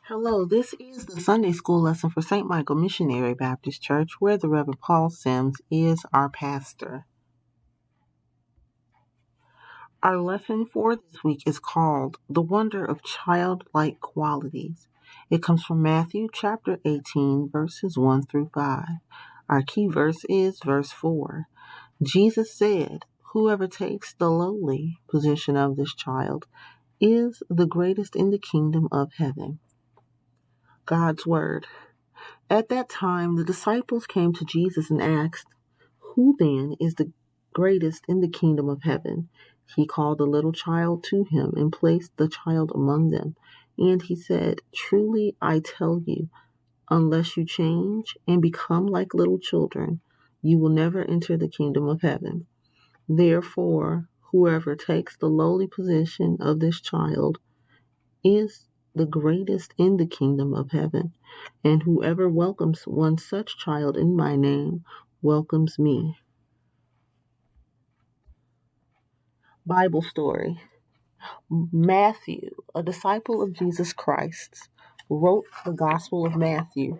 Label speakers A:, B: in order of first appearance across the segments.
A: Hello, this is the Sunday School lesson for St. Michael Missionary Baptist Church, where the Reverend Paul Sims is our pastor. Our lesson for this week is called The Wonder of Childlike Qualities. It comes from Matthew chapter 18, verses 1 through 5. Our key verse is verse 4. Jesus said, "Whoever takes the lowly position of this child is the greatest in the kingdom of heaven." God's Word. At that time, the disciples came to Jesus and asked, "Who then is the greatest in the kingdom of heaven?" He called a little child to him and placed the child among them. And he said, "Truly I tell you, unless you change and become like little children, you will never enter the kingdom of heaven. Therefore, whoever takes the lowly position of this child is the greatest in the kingdom of heaven. And whoever welcomes one such child in my name welcomes me." Bible story. Matthew, a disciple of Jesus Christ, wrote the Gospel of Matthew.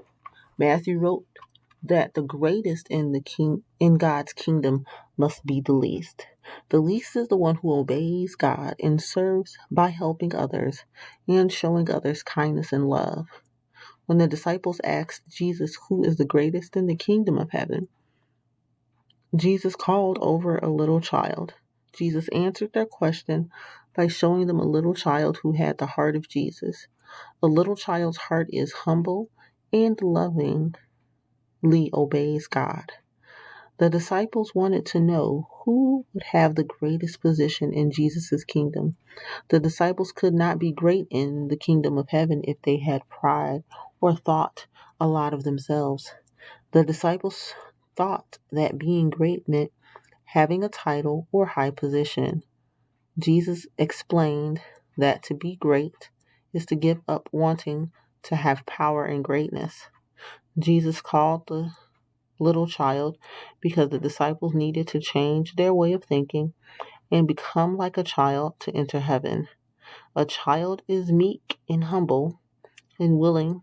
A: Matthew wrote that the greatest in God's kingdom must be the least. The least is the one who obeys God and serves by helping others and showing others kindness and love. When the disciples asked Jesus who is the greatest in the kingdom of heaven, Jesus called over a little child. Jesus answered their question by showing them a little child who had the heart of Jesus. A little child's heart is humble and lovingly obeys God. The disciples wanted to know who would have the greatest position in Jesus' kingdom. The disciples could not be great in the kingdom of heaven if they had pride or thought a lot of themselves. The disciples thought that being great meant having a title or high position. Jesus explained that to be great is to give up wanting to have power and greatness. Jesus called the little child because the disciples needed to change their way of thinking and become like a child to enter heaven. A child is meek and humble and willing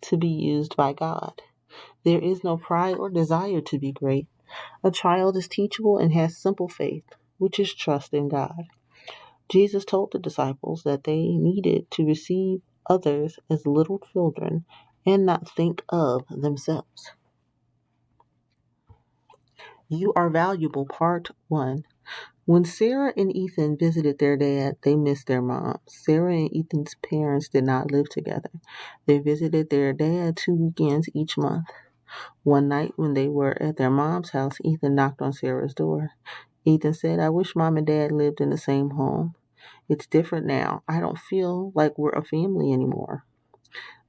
A: to be used by God. There is no pride or desire to be great. A child is teachable and has simple faith, which is trust in God. Jesus told the disciples that they needed to receive others as little children and not think of themselves. You Are Valuable, Part 1. When Sarah and Ethan visited their dad, they missed their mom. Sarah and Ethan's parents did not live together. They visited their dad 2 weekends each month. One night when they were at their mom's house, Ethan knocked on Sarah's door. Ethan said, "I wish mom and dad lived in the same home. It's different now. I don't feel like we're a family anymore.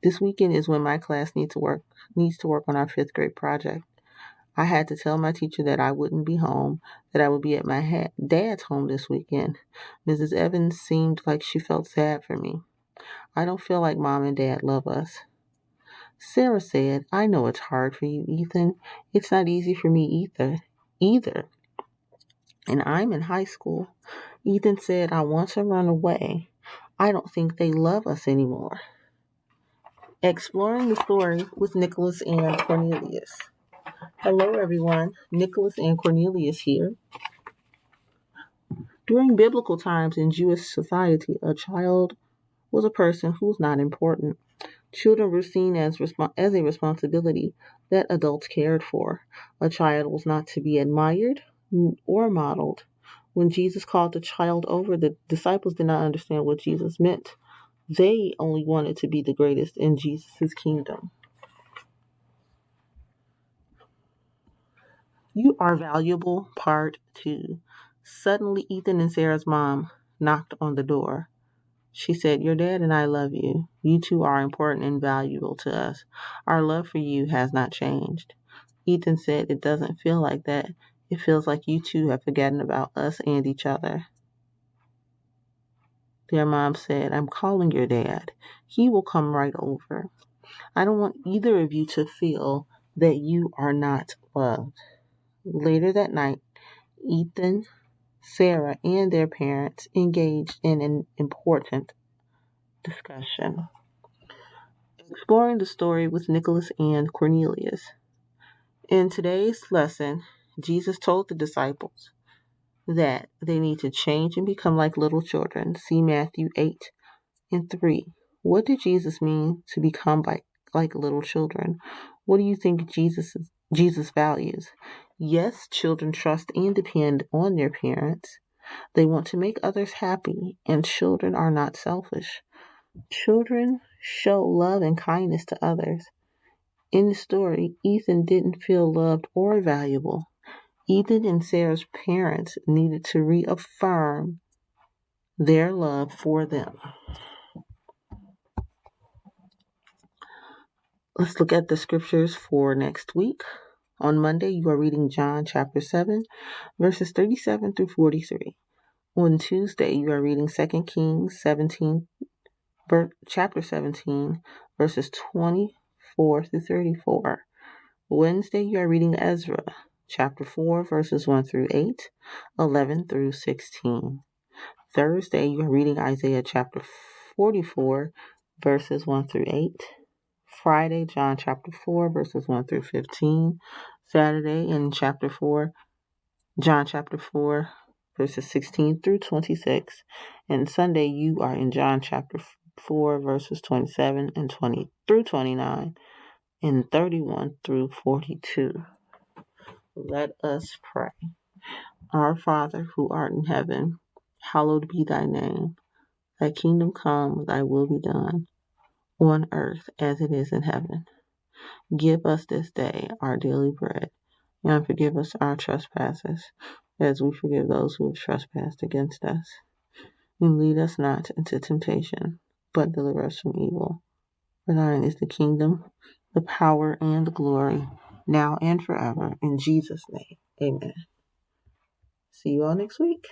A: This weekend is when my class needs to work on our fifth grade project. I had to tell my teacher that I wouldn't be home, that I would be at my dad's home this weekend. Mrs. Evans seemed like she felt sad for me. I don't feel like mom and dad love us." Sarah said, "I know it's hard for you, Ethan. It's not easy for me either. And I'm in high school." Ethan said, "I want to run away. I don't think they love us anymore." Exploring the story with Nicholas and Cornelius. Hello, everyone. Nicholas and Cornelius here. During biblical times in Jewish society, a child was a person who was not important. Children were seen as a responsibility that adults cared for. A child was not to be admired or modeled. When Jesus called the child over, the disciples did not understand what Jesus meant. They only wanted to be the greatest in Jesus' kingdom. You Are Valuable, Part 2. Suddenly, Ethan and Sarah's mom knocked on the door. She said, "Your dad and I love you. You two are important and valuable to us. Our love for you has not changed." Ethan said, "It doesn't feel like that. It feels like you two have forgotten about us and each other." Their mom said, "I'm calling your dad. He will come right over. I don't want either of you to feel that you are not loved." Later that night, Ethan, Sarah, and their parents engaged in an important discussion. Exploring the story with Nicholas and Cornelius. In today's lesson, Jesus told the disciples that they need to change and become like little children. See Matthew 8:3. What did Jesus mean to become like little children? What do you think Jesus values? Yes, children trust and depend on their parents. They want to make others happy, and children are not selfish. Children show love and kindness to others. In the story, Ethan didn't feel loved or valuable. Ethan and Sarah's parents needed to reaffirm their love for them. Let's look at the scriptures for next week. On Monday, you are reading John chapter 7, verses 37 through 43. On Tuesday, you are reading 2 Kings 17, chapter 17, verses 24 through 34. Wednesday, you are reading Ezra chapter 4, verses 1 through 8, 11 through 16. Thursday, you are reading Isaiah chapter 44, verses 1 through 8. Friday, John chapter 4, verses 1 through 15. Saturday, in chapter 4, John chapter 4, verses 16 through 26. And Sunday, you are in John chapter 4, verses 27 and 20 through 29, and 31 through 42. Let us pray. Our Father, who art in heaven, hallowed be thy name. Thy kingdom come, thy will be done, on earth as it is in heaven. Give us this day our daily bread, and forgive us our trespasses, as we forgive those who have trespassed against us. And lead us not into temptation, but deliver us from evil. For thine is the kingdom, the power, and the glory, now and forever. In Jesus' name, amen. See you all next week.